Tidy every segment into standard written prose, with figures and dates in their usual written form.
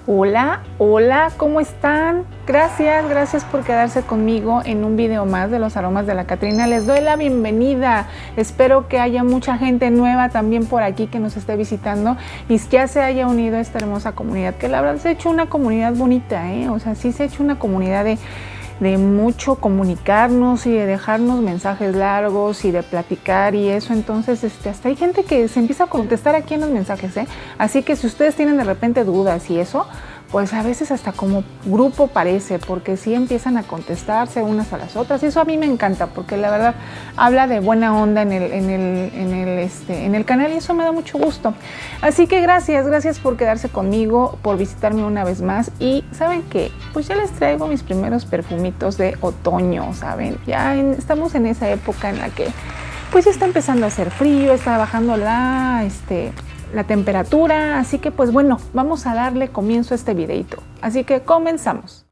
Hola, hola, ¿cómo están? Gracias por quedarse conmigo en un video más de los aromas de la Catrina. Les doy la bienvenida. Espero que haya mucha gente nueva también por aquí que nos esté visitando y ya se haya unido a esta hermosa comunidad, que la verdad se ha hecho una comunidad bonita, ¿eh? O sea, sí se ha hecho una comunidad de mucho comunicarnos y de dejarnos mensajes largos y de platicar y eso. Entonces hasta hay gente que se empieza a contestar aquí en los mensajes, ¿eh? Así que si ustedes tienen de repente dudas y eso, pues a veces hasta como grupo parece, porque sí empiezan a contestarse unas a las otras, y eso a mí me encanta, porque la verdad habla de buena onda en el canal, y eso me da mucho gusto. Así que gracias por quedarse conmigo, por visitarme una vez más. Y ¿saben qué? Pues ya les traigo mis primeros perfumitos de otoño, ¿saben? Estamos en esa época en la que pues ya está empezando a hacer frío, está bajando la temperatura, así que pues bueno, vamos a darle comienzo a este videito. Así que comenzamos.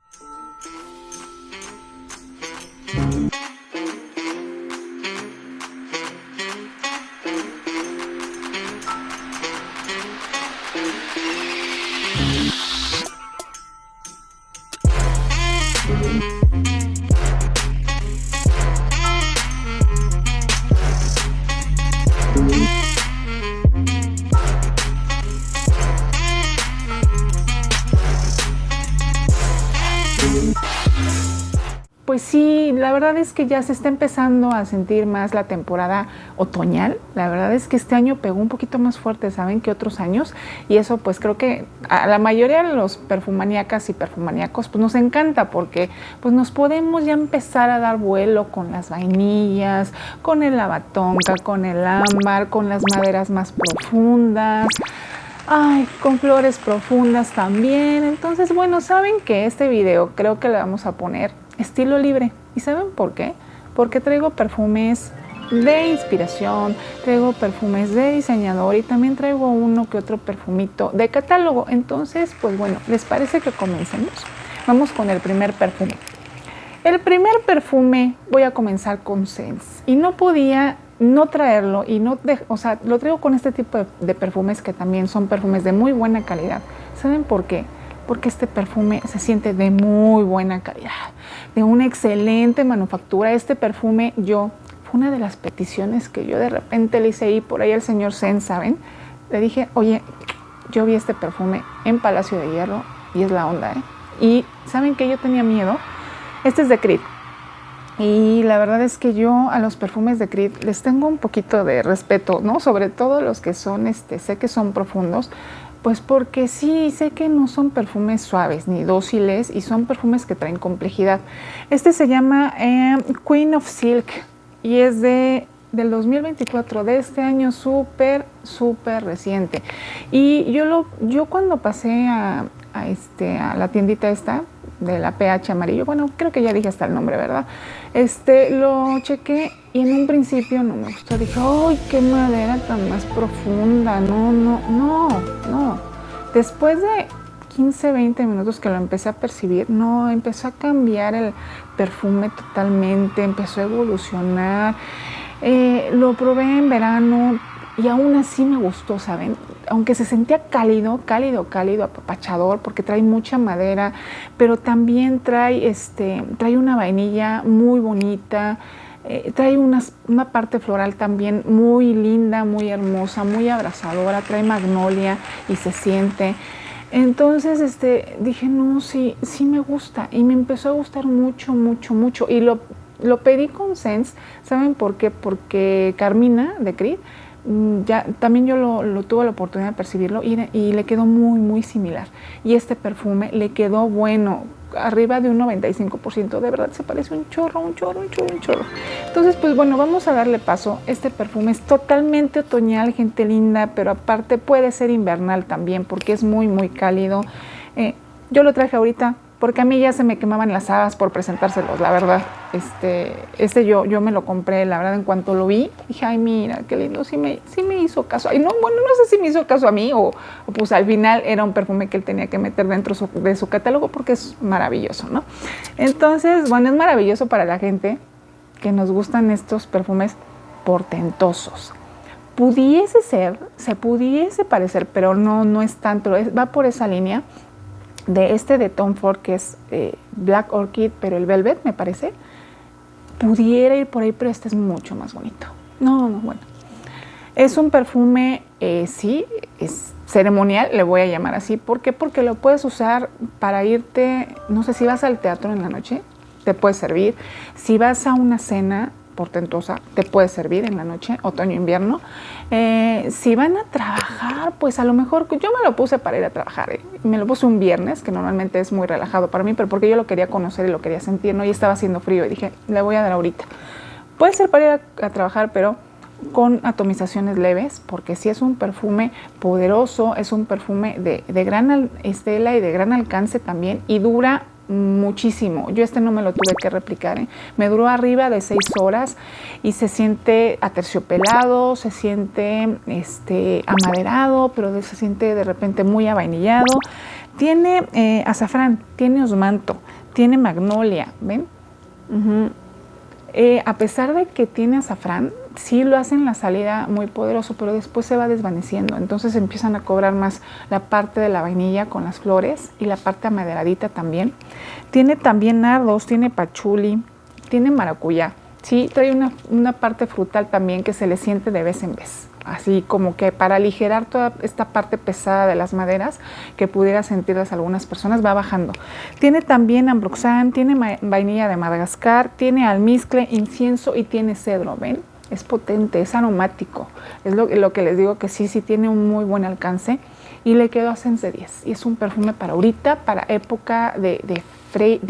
Pues sí, la verdad es que ya se está empezando a sentir más la temporada otoñal. La verdad es que este año pegó un poquito más fuerte, ¿saben?, que otros años. Y eso pues creo que a la mayoría de los perfumaníacas y perfumaníacos pues nos encanta, porque pues nos podemos ya empezar a dar vuelo con las vainillas, con el lavatonka, con el ámbar, con las maderas más profundas. Ay, con flores profundas también. Entonces, bueno, saben que este video creo que le vamos a poner estilo libre. ¿Y saben por qué? Porque traigo perfumes de inspiración, traigo perfumes de diseñador y también traigo uno que otro perfumito de catálogo. Entonces, pues bueno, ¿les parece que comencemos? Vamos con el primer perfume. El primer perfume voy a comenzar con Sense, y no podía no traerlo, y o sea, lo traigo con este tipo de perfumes que también son perfumes de muy buena calidad. ¿Saben por qué? Porque este perfume se siente de muy buena calidad, de una excelente manufactura. Este perfume fue una de las peticiones que yo de repente le hice ahí por ahí al señor Sense, ¿saben? Le dije, oye, yo vi este perfume en Palacio de Hierro y es la onda, ¿eh? Y ¿saben qué? Yo tenía miedo. Este es de Creed. Y la verdad es que yo a los perfumes de Creed les tengo un poquito de respeto, ¿no? Sobre todo los que son, sé que son profundos, pues porque sí, sé que no son perfumes suaves ni dóciles, y son perfumes que traen complejidad. Este se llama Queen of Silk y es del 2024, de este año, súper reciente. Y yo cuando pasé a la tiendita esta de la PH amarillo, bueno, creo que ya dije hasta el nombre, ¿verdad? Lo chequé y en un principio no me gustó. Dije, ¡ay, qué madera tan más profunda! No. Después de 15, 20 minutos que lo empecé a percibir, no, empezó a cambiar el perfume totalmente, empezó a evolucionar. Lo probé en verano y aún así me gustó, ¿saben? Aunque se sentía cálido, apapachador, porque trae mucha madera, pero también trae una vainilla muy bonita, trae una parte floral también muy linda, muy hermosa, muy abrazadora, trae magnolia y se siente. Entonces dije, no, sí me gusta, y me empezó a gustar mucho, y lo pedí con Sense. ¿Saben por qué? Porque Carmina de Creed, también yo lo tuve la oportunidad de percibirlo y le quedó muy similar. Y este perfume le quedó bueno, arriba de un 95%. De verdad se parece un chorro. Entonces, pues bueno, vamos a darle paso. Este perfume es totalmente otoñal, gente linda, pero aparte puede ser invernal también, porque es muy cálido. Yo lo traje ahorita porque a mí ya se me quemaban las habas por presentárselos, la verdad. Yo me lo compré, la verdad, en cuanto lo vi, dije, ay, mira, qué lindo, sí me hizo caso. Ay, no sé si me hizo caso a mí o pues al final era un perfume que él tenía que meter dentro de su catálogo, porque es maravilloso, ¿no? Entonces, bueno, es maravilloso para la gente que nos gustan estos perfumes portentosos. Se pudiese parecer, pero no es tanto, va por esa línea. de Tom Ford, que es Black Orchid, pero el Velvet, me parece. Pudiera ir por ahí, pero este es mucho más bonito. No, bueno. Es un perfume, sí, es ceremonial, le voy a llamar así. ¿Por qué? Porque lo puedes usar para irte, no sé, si vas al teatro en la noche, te puede servir. Si vas a una cena portentosa, te puede servir en la noche, otoño, invierno. Si van a trabajar, pues a lo mejor, yo me lo puse para ir a trabajar, me lo puse un viernes, que normalmente es muy relajado para mí, pero porque yo lo quería conocer y lo quería sentir, ¿no? Y estaba haciendo frío y dije, le voy a dar ahorita. Puede ser para ir a trabajar, pero con atomizaciones leves, porque sí es un perfume poderoso, es un perfume de gran estela y de gran alcance también, y dura muchísimo. Yo no me lo tuve que replicar, me duró arriba de 6 horas y se siente aterciopelado, se siente amaderado, pero se siente de repente muy avainillado. Tiene azafrán, tiene osmanto, tiene magnolia, ¿ven? A pesar de que tiene azafrán, sí lo hace en la salida muy poderoso, pero después se va desvaneciendo. Entonces empiezan a cobrar más la parte de la vainilla con las flores y la parte amaderadita también. Tiene también nardos, tiene pachuli, tiene maracuyá. Sí, trae una parte frutal también que se le siente de vez en vez. Así como que para aligerar toda esta parte pesada de las maderas que pudiera sentirlas algunas personas, va bajando. Tiene también ambroxan, tiene vainilla de Madagascar, tiene almizcle, incienso y tiene cedro, ¿ven? Es potente, es aromático. Es lo que les digo, que sí tiene un muy buen alcance y le quedó a 6 de 10. Y es un perfume para ahorita, para época de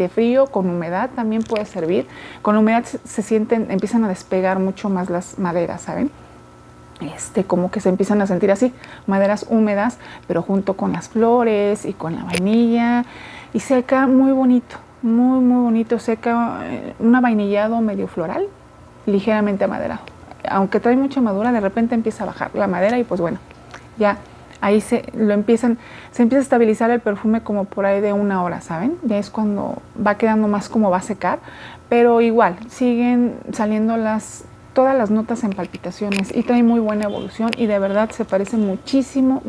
frío, con humedad también puede servir. Con humedad se sienten, empiezan a despegar mucho más las maderas, ¿saben? Como que se empiezan a sentir así, maderas húmedas, pero junto con las flores y con la vainilla, y seca muy bonito, muy bonito, seca, un avainillado medio floral, ligeramente amaderado. Aunque trae mucha madura, de repente empieza a bajar la madera y pues bueno, ya ahí se empieza a estabilizar el perfume como por ahí de 1 hora, ¿saben? Ya es cuando va quedando más como va a secar, pero igual, siguen saliendo todas las notas en palpitaciones y trae muy buena evolución y de verdad se parece muchísimo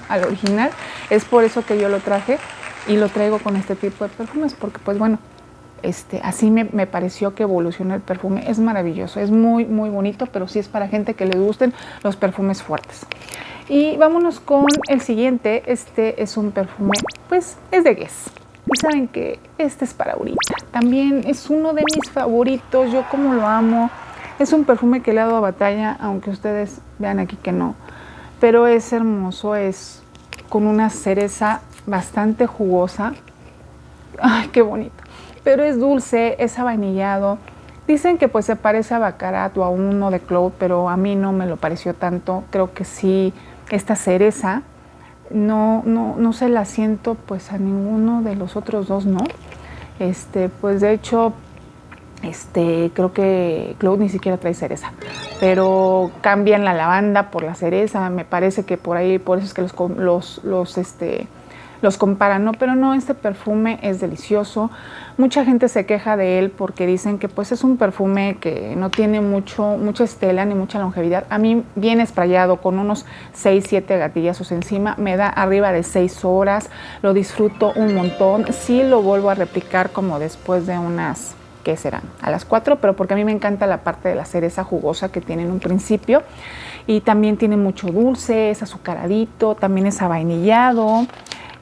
al original. Es por eso que yo lo traje y lo traigo con este tipo de perfumes, porque pues bueno, así me pareció que evoluciona el perfume. Es maravilloso, es muy bonito, pero sí es para gente que le gusten los perfumes fuertes. Y vámonos con el siguiente. Es un perfume, pues es de Guess. Y saben que este es para ahorita. También es uno de mis favoritos, yo como lo amo. Es un perfume que le ha dado batalla, aunque ustedes vean aquí que no, pero es hermoso, es con una cereza bastante jugosa. Ay, qué bonito. Pero es dulce, es avainillado. Dicen que pues se parece a Baccarat o a uno de Cloud, pero a mí no me lo pareció tanto. Creo que sí, esta cereza no se la siento pues a ninguno de los otros dos, ¿no? Pues de hecho, creo que Cloud ni siquiera trae cereza, pero cambian la lavanda por la cereza, me parece que por ahí, por eso es que los comparan, ¿no? Pero no, este perfume es delicioso. Mucha gente se queja de él porque dicen que pues es un perfume que no tiene mucha estela ni mucha longevidad. A mí bien sprayado con unos 6, 7 gatillazos encima, me da arriba de 6 horas, lo disfruto un montón. Sí lo vuelvo a replicar como después de unas, ¿qué serán? A las 4, pero porque a mí me encanta la parte de la cereza jugosa que tiene en un principio. Y también tiene mucho dulce, es azucaradito, también es avainillado.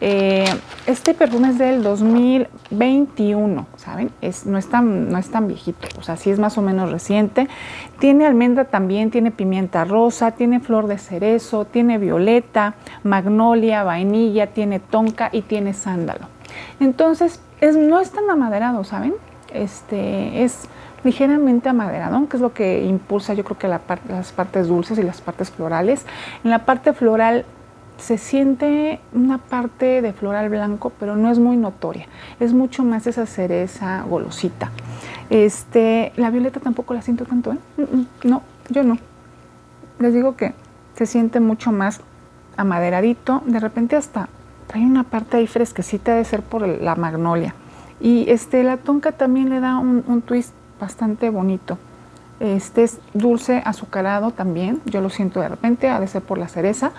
Este perfume es del 2021, ¿saben? No es tan viejito, o sea, sí es más o menos reciente. Tiene almendra también, tiene pimienta rosa, tiene flor de cerezo, tiene violeta, magnolia, vainilla, tiene tonka y tiene sándalo. Entonces, no es tan amaderado, ¿saben? Es ligeramente amaderado, que es lo que impulsa, yo creo que las partes dulces y las partes florales. En la parte floral se siente una parte de floral blanco, pero no es muy notoria. Es mucho más esa cereza golosita. La violeta tampoco la siento tanto, ¿eh? No, yo no. Les digo que se siente mucho más amaderadito. De repente hasta trae una parte ahí fresquecita, de ser por la magnolia. Y la tonka también le da un twist bastante bonito. Es dulce, azucarado también. Yo lo siento de repente, ha de ser por la cereza.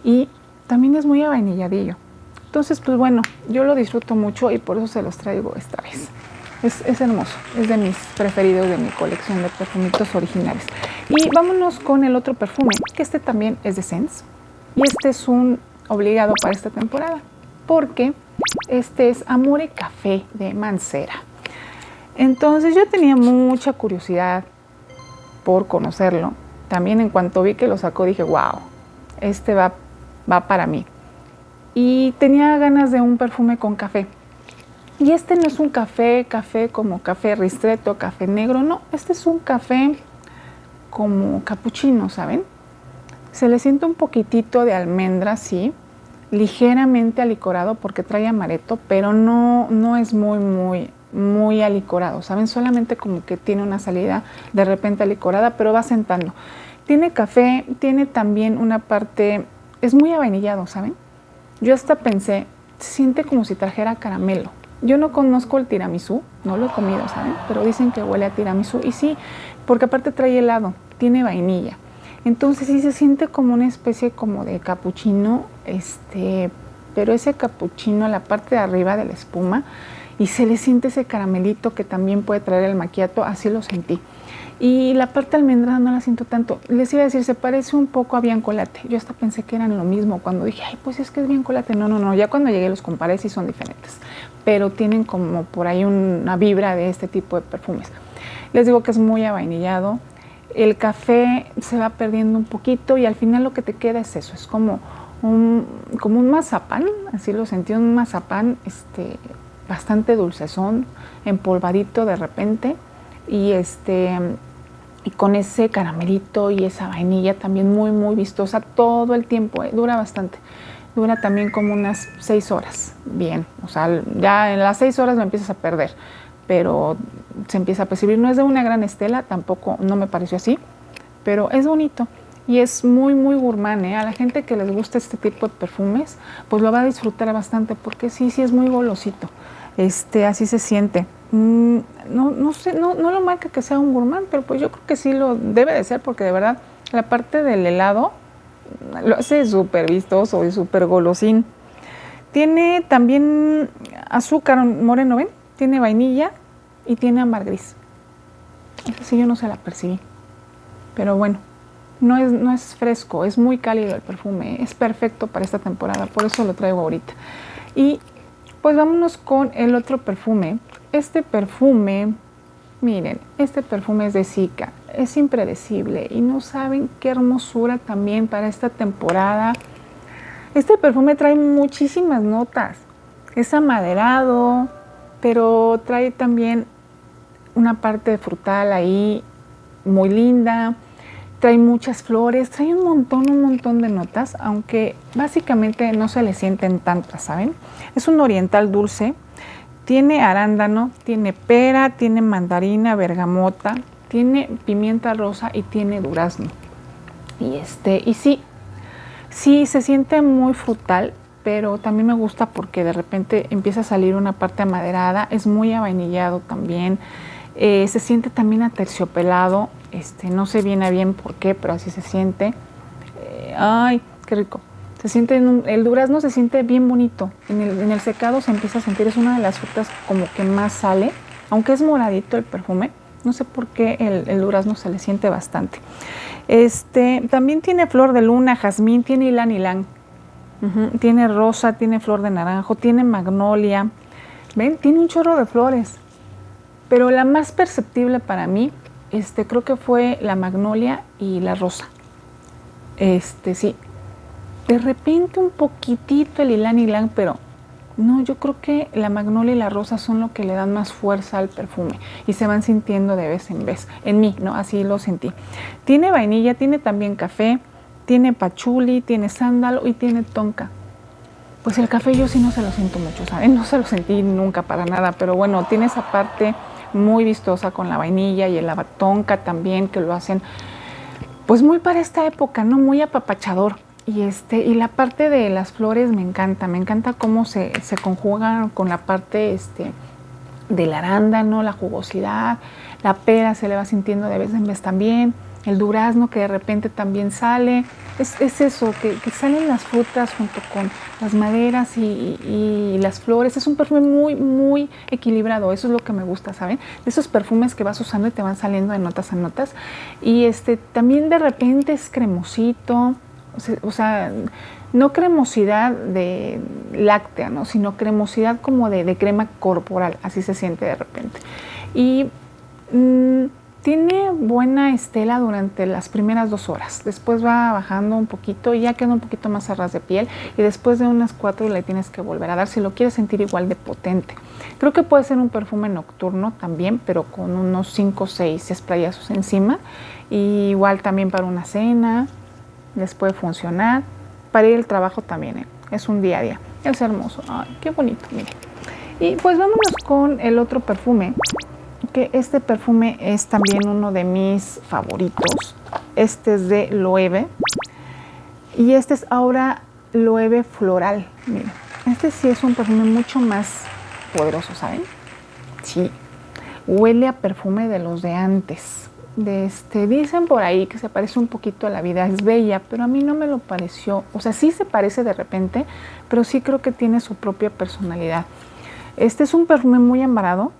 Y también es muy avainilladillo, Entonces, pues bueno, yo lo disfruto mucho y por eso se los traigo esta vez. Es hermoso, es de mis preferidos de mi colección de perfumitos originales. Y vámonos con el otro perfume, que este también es de Sense. Y este es un obligado para esta temporada, porque este es Amore Café de Mancera. Entonces yo tenía mucha curiosidad por conocerlo. También en cuanto vi que lo sacó dije, wow, este va para mí. Y tenía ganas de un perfume con café. Y este no es un café como café ristretto, café negro, no. Este es un café como capuchino, ¿saben? Se le siente un poquitito de almendra, sí, ligeramente alicorado porque trae amaretto, pero no es muy alicorado, ¿saben? Solamente como que tiene una salida de repente alicorada, pero va sentando. Tiene café, tiene también una parte, es muy avainillado, ¿saben? Yo hasta pensé, se siente como si trajera caramelo. Yo no conozco el tiramisú, no lo he comido, ¿saben? Pero dicen que huele a tiramisú y sí, porque aparte trae helado, tiene vainilla. Entonces sí se siente como una especie como de capuchino, pero ese capuchino, la parte de arriba de la espuma, y se le siente ese caramelito que también puede traer el macchiato, así lo sentí. Y la parte almendrada no la siento tanto. Les iba a decir, se parece un poco a Bianco Latte. Yo hasta pensé que eran lo mismo cuando dije, ay, pues es que es Bianco Latte. No, ya cuando llegué los comparé sí son diferentes. Pero tienen como por ahí una vibra de este tipo de perfumes. Les digo que es muy avainillado. El café se va perdiendo un poquito y al final lo que te queda es eso. Es como un mazapán, así lo sentí, un mazapán bastante dulcezón, empolvadito de repente. Y con ese caramelito y esa vainilla también muy vistosa todo el tiempo, dura bastante, dura también como unas 6 horas, bien, o sea, ya en las 6 horas lo empiezas a perder, pero se empieza a percibir, no es de una gran estela, tampoco, no me pareció así, pero es bonito y es muy gourmand, a la gente que les gusta este tipo de perfumes, pues lo va a disfrutar bastante, porque sí es muy golosito, así se siente. No sé, no lo marca que sea un gourmand, pero pues yo creo que sí lo debe de ser, porque de verdad la parte del helado lo hace súper vistoso y súper golosín. Tiene también azúcar moreno, ¿ven? Tiene vainilla y tiene ámbar gris. Eso sí yo no se la percibí, pero bueno, no es fresco, es muy cálido el perfume, es perfecto para esta temporada, por eso lo traigo ahorita. Y pues vámonos con el otro perfume. Este perfume, miren, este perfume es de Cica, es impredecible y no saben qué hermosura también para esta temporada. Este perfume trae muchísimas notas, es amaderado, pero trae también una parte frutal ahí muy linda, trae muchas flores, trae un montón de notas, aunque básicamente no se le sienten tantas, ¿saben? Es un oriental dulce, tiene arándano, tiene pera, tiene mandarina, bergamota, tiene pimienta rosa y tiene durazno. Y sí se siente muy frutal, pero también me gusta porque de repente empieza a salir una parte amaderada, es muy avainillado también. Se siente también aterciopelado, no sé bien a bien por qué, pero así se siente. Ay, qué rico. Se siente el durazno se siente bien bonito. En el secado se empieza a sentir, es una de las frutas como que más sale, aunque es moradito el perfume. No sé por qué el durazno se le siente bastante. También tiene flor de luna, jazmín, tiene ylang ylang. Tiene rosa, tiene flor de naranjo, tiene magnolia. ¿Ven? Tiene un chorro de flores. Pero la más perceptible para mí, creo que fue la magnolia y la rosa. Sí. De repente un poquitito el ylang ylang, pero no, yo creo que la magnolia y la rosa son lo que le dan más fuerza al perfume y se van sintiendo de vez en vez. En mí, ¿no? Así lo sentí. Tiene vainilla, tiene también café, tiene pachuli, tiene sándalo y tiene tonka. Pues el café yo sí no se lo siento mucho, ¿saben? No se lo sentí nunca para nada, pero bueno, tiene esa parte muy vistosa con la vainilla y el tonka también, que lo hacen pues muy para esta época, ¿no? Muy apapachador. Y la parte de las flores me encanta cómo se conjugan con la parte del arándano, la jugosidad, la pera se le va sintiendo de vez en vez también, el durazno que de repente también sale, es eso, que salen las frutas junto con las maderas y las flores. Es un perfume muy, muy equilibrado. Eso es lo que me gusta, ¿saben? De esos perfumes que vas usando y te van saliendo de notas a notas. Y también de repente es cremosito, o sea, no cremosidad de láctea, ¿no? Sino cremosidad como de crema corporal. Así se siente de repente. Y tiene buena estela durante las primeras 2 horas, después va bajando un poquito y ya queda un poquito más a ras de piel y después de unas 4 le tienes que volver a dar si lo quieres sentir igual de potente. Creo que puede ser un perfume nocturno también, pero con unos 5 o 6 sprayazos encima, y igual también para una cena les puede funcionar, para ir al trabajo también, es un día a día, es hermoso. Ay, qué bonito, miren. Y pues vámonos con el otro perfume, que este perfume es también uno de mis favoritos. Este es de Loewe y este es Aura Loewe Floral. Miren, este sí es un perfume mucho más poderoso, ¿saben? Sí, huele a perfume de los de antes. Dicen por ahí que se parece un poquito a La Vida es Bella, pero a mí no me lo pareció. O sea, sí se parece de repente, pero sí creo que tiene su propia personalidad. Este es un perfume muy ambarado,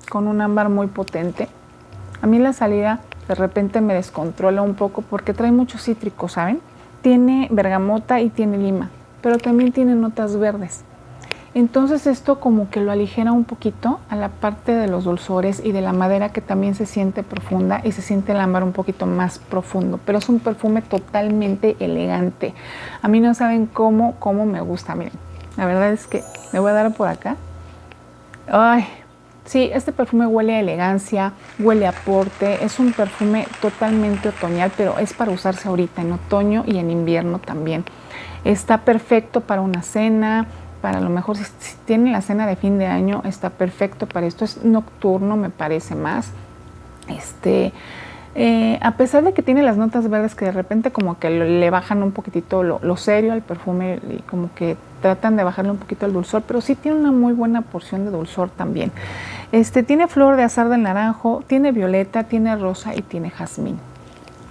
con un ámbar muy potente. A mí la salida de repente me descontrola un poco porque trae muchos cítricos, ¿saben? Tiene bergamota y tiene lima, pero también tiene notas verdes. Entonces esto como que lo aligera un poquito a la parte de los dulzores y de la madera, que también se siente profunda y se siente el ámbar un poquito más profundo, pero es un perfume totalmente elegante. A mí no saben cómo me gusta, miren. La verdad es que me voy a dar por acá. Ay, sí, este perfume huele a elegancia, huele a porte, es un perfume totalmente otoñal, pero es para usarse ahorita en otoño y en invierno también. Está perfecto para una cena, para a lo mejor si tienen la cena de fin de año, está perfecto para esto. Es nocturno, me parece más. A pesar de que tiene las notas verdes que de repente como que le bajan un poquitito lo serio al perfume y como que tratan de bajarle un poquito el dulzor, pero sí tiene una muy buena porción de dulzor también. Tiene flor de azar del naranjo, tiene violeta, tiene rosa y tiene jazmín.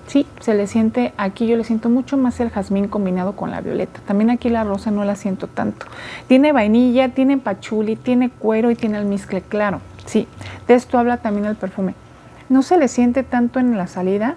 Sí, se le siente, aquí yo le siento mucho más el jazmín combinado con la violeta. También aquí la rosa no la siento tanto. Tiene vainilla, tiene pachuli, tiene cuero y tiene almizcle claro. Sí, de esto habla también el perfume. No se le siente tanto en la salida,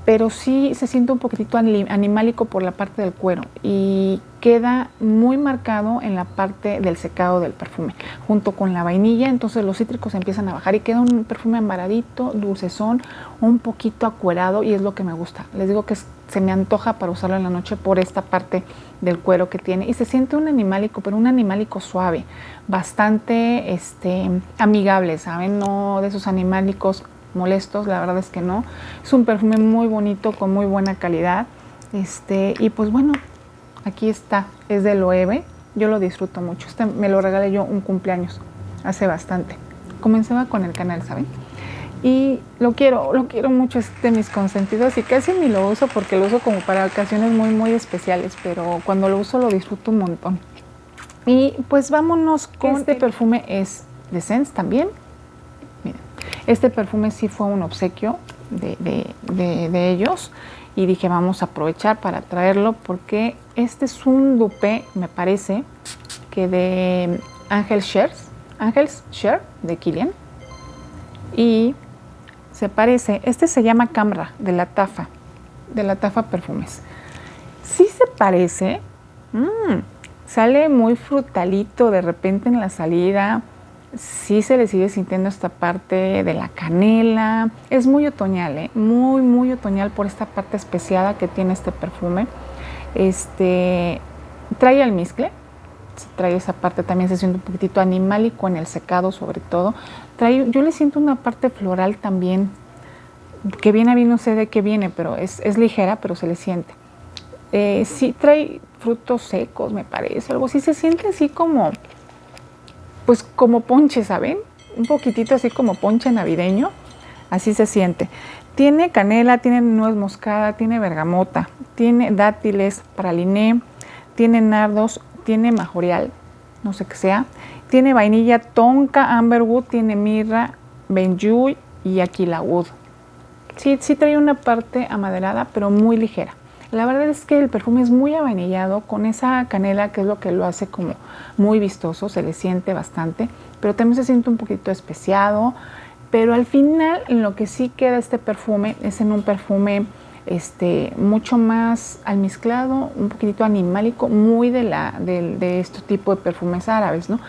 pero sí se siente un poquitito animálico por la parte del cuero y queda muy marcado en la parte del secado del perfume, junto con la vainilla. Entonces los cítricos empiezan a bajar y queda un perfume embaradito, dulcezón, un poquito acuerado, y es lo que me gusta. Les digo que se me antoja para usarlo en la noche por esta parte del cuero que tiene, y se siente un animálico, pero un animálico suave, bastante amigable, ¿saben? No de esos animálicos molestos, la verdad es que no. Es un perfume muy bonito, con muy buena calidad. Y pues bueno, aquí está, es de Loewe. Yo lo disfruto mucho. Me lo regalé yo un cumpleaños hace bastante. Comenzaba con el canal, ¿saben? Y lo quiero mucho, es de mis consentidos y casi ni lo uso porque lo uso como para ocasiones muy, muy especiales, pero cuando lo uso lo disfruto un montón. Y pues vámonos con este perfume, es de Sense también. Este perfume sí fue un obsequio de ellos y dije vamos a aprovechar para traerlo porque este es un dupe, me parece, que de Angels Share de Kilian, y se parece, se llama Camra de la Tafa Perfumes. Sí se parece, sale muy frutalito de repente en la salida. Sí se le sigue sintiendo esta parte de la canela. Es muy otoñal, muy, muy otoñal por esta parte especiada que tiene este perfume. Trae almizcle, trae esa parte, también se siente un poquitito animálico en el secado sobre todo. Yo le siento una parte floral también, que viene a mí, no sé de qué viene, pero es ligera, pero se le siente. Sí trae frutos secos, me parece, algo así. Se siente así como ponche, ¿saben? Un poquitito así como ponche navideño, así se siente. Tiene canela, tiene nuez moscada, tiene bergamota, tiene dátiles, praliné, tiene nardos, tiene majorial, no sé qué sea, tiene vainilla, tonka, amberwood, tiene mirra, benjuy y aquila wood. Sí trae una parte amaderada, pero muy ligera. La verdad es que el perfume es muy avainillado con esa canela, que es lo que lo hace como muy vistoso, se le siente bastante, pero también se siente un poquito especiado. Pero al final, en lo que sí queda este perfume es en un perfume mucho más almizclado, un poquitito animálico, muy de este tipo de perfumes árabes, ¿no?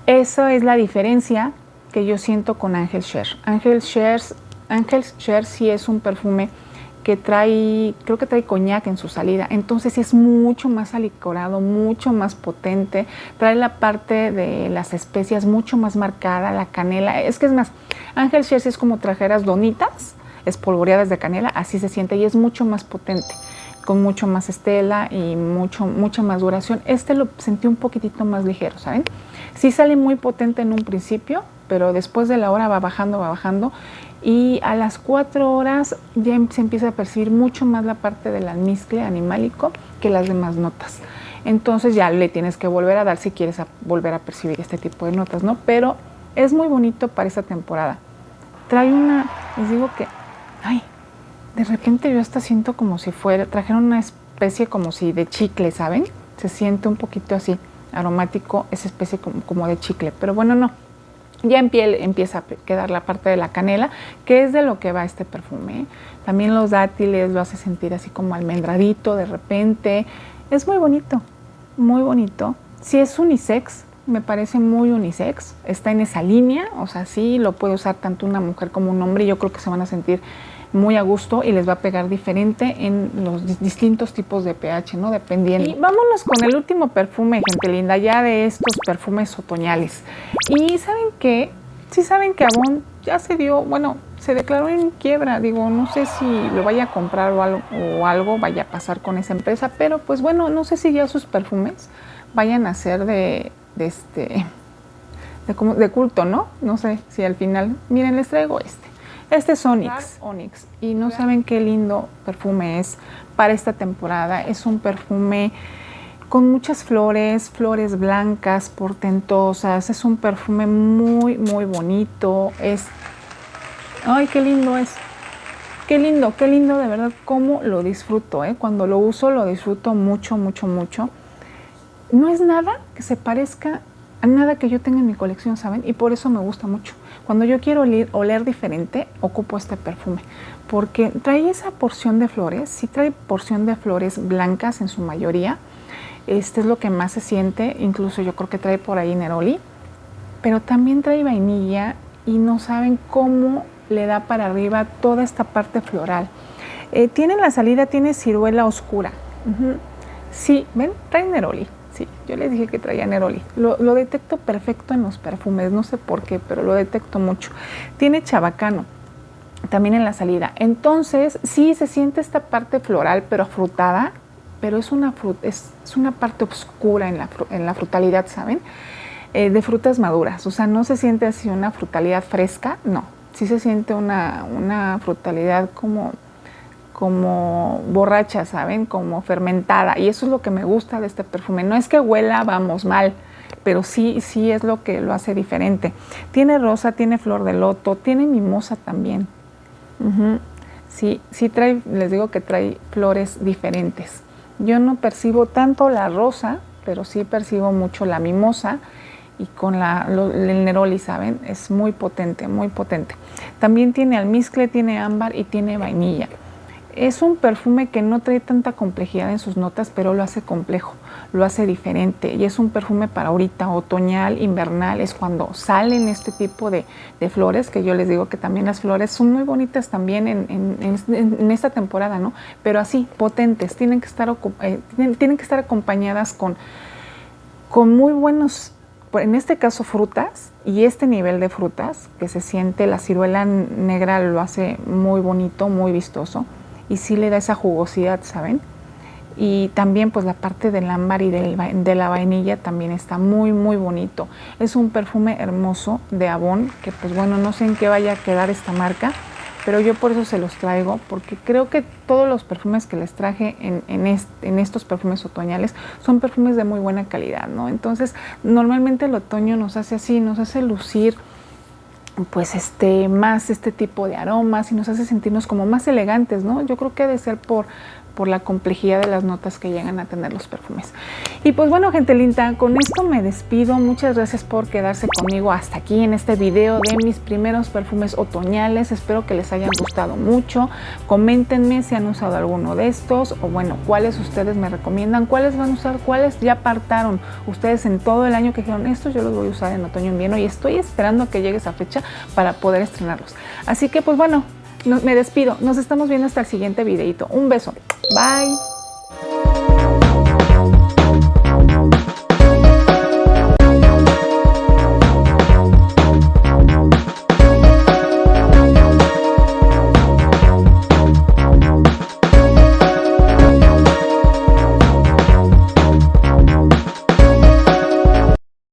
Esa es la diferencia que yo siento con Angel Share. Angel Share sí es un perfume que creo que trae coñac en su salida, entonces sí es mucho más alicorado, mucho más potente, trae la parte de las especias mucho más marcada, la canela, es más, Angel Share sí es como trajeras donitas espolvoreadas de canela, así se siente y es mucho más potente, con mucho más estela y mucha más duración. Lo sentí un poquitito más ligero, ¿saben? Sí sale muy potente en un principio, pero después de la hora va bajando, y a las 4 horas ya se empieza a percibir mucho más la parte del almizcle animálico que las demás notas. Entonces ya le tienes que volver a dar si quieres volver a percibir este tipo de notas, ¿no? Pero es muy bonito para esta temporada. Trae les digo que, de repente yo hasta siento como si trajeron una especie como si de chicle, ¿saben? Se siente un poquito así, aromático, esa especie como de chicle, pero bueno, no. Ya en piel empieza a quedar la parte de la canela, que es de lo que va este perfume, ¿eh? También los dátiles lo hace sentir así como almendradito de repente. Es muy bonito, muy bonito. Si es unisex, me parece muy unisex, está en esa línea, o sea, sí lo puede usar tanto una mujer como un hombre, y yo creo que se van a sentir muy a gusto y les va a pegar diferente en los distintos tipos de pH, ¿no? Dependiendo. Y vámonos con el último perfume, gente linda, ya de estos perfumes otoñales. Y ¿saben qué? Sí saben que Avon ya se declaró en quiebra. Digo, no sé si lo vaya a comprar o algo vaya a pasar con esa empresa, pero pues bueno, no sé si ya sus perfumes vayan a ser de culto, ¿no? No sé si al final, miren, les traigo Este es Onyx, y no saben qué lindo perfume es para esta temporada. Es un perfume con muchas flores blancas, portentosas. Es un perfume muy, muy bonito. ¡Ay, qué lindo es! Qué lindo, de verdad, cómo lo disfruto, ¿eh? Cuando lo uso lo disfruto mucho, mucho, mucho. No es nada que se parezca a nada que yo tenga en mi colección, ¿saben? Y por eso me gusta mucho. Cuando yo quiero oler diferente, ocupo este perfume, porque trae esa porción de flores, sí trae porción de flores blancas en su mayoría. Es lo que más se siente, incluso yo creo que trae por ahí neroli, pero también trae vainilla y no saben cómo le da para arriba toda esta parte floral. Tiene en la salida, tiene ciruela oscura. Sí, ¿ven? Trae neroli. Sí, yo les dije que traía neroli. Lo detecto perfecto en los perfumes, no sé por qué, pero lo detecto mucho. Tiene chabacano también en la salida. Entonces, sí se siente esta parte floral, pero afrutada, pero es una parte oscura en la frutalidad, ¿saben? De frutas maduras. O sea, no se siente así una frutalidad fresca, no. Sí se siente una frutalidad como borracha, ¿saben? Como fermentada. Y eso es lo que me gusta de este perfume. No es que huela, vamos, mal, pero sí es lo que lo hace diferente. Tiene rosa, tiene flor de loto, tiene mimosa también. Sí trae, les digo que trae flores diferentes. Yo no percibo tanto la rosa, pero sí percibo mucho la mimosa y con el neroli, ¿saben? Es muy potente, muy potente. También tiene almizcle, tiene ámbar y tiene vainilla. Es un perfume que no trae tanta complejidad en sus notas, pero lo hace complejo, lo hace diferente. Y es un perfume para ahorita, otoñal, invernal, es cuando salen este tipo de flores, que yo les digo que también las flores son muy bonitas también en esta temporada, ¿no? Pero así, potentes, tienen que estar acompañadas con muy buenos, en este caso frutas, y este nivel de frutas que se siente, la ciruela negra lo hace muy bonito, muy vistoso. Y sí le da esa jugosidad, ¿saben? Y también pues la parte del ámbar y de la vainilla también está muy, muy bonito. Es un perfume hermoso de Avon, que pues bueno, no sé en qué vaya a quedar esta marca, pero yo por eso se los traigo, porque creo que todos los perfumes que les traje en estos perfumes otoñales son perfumes de muy buena calidad, ¿no? Entonces, normalmente el otoño nos hace así, nos hace lucir pues más este tipo de aromas y nos hace sentirnos como más elegantes, ¿no? Yo creo que ha de ser por por la complejidad de las notas que llegan a tener los perfumes. Y pues bueno, gente linda, con esto me despido. Muchas gracias por quedarse conmigo hasta aquí en este video de mis primeros perfumes otoñales. Espero que les hayan gustado mucho. Coméntenme si han usado alguno de estos o bueno, cuáles ustedes me recomiendan, cuáles van a usar, cuáles ya apartaron ustedes en todo el año que dijeron estos yo los voy a usar en otoño-invierno y estoy esperando a que llegue esa fecha para poder estrenarlos. Así que pues bueno, me despido. Nos estamos viendo hasta el siguiente videito. Un beso. Bye.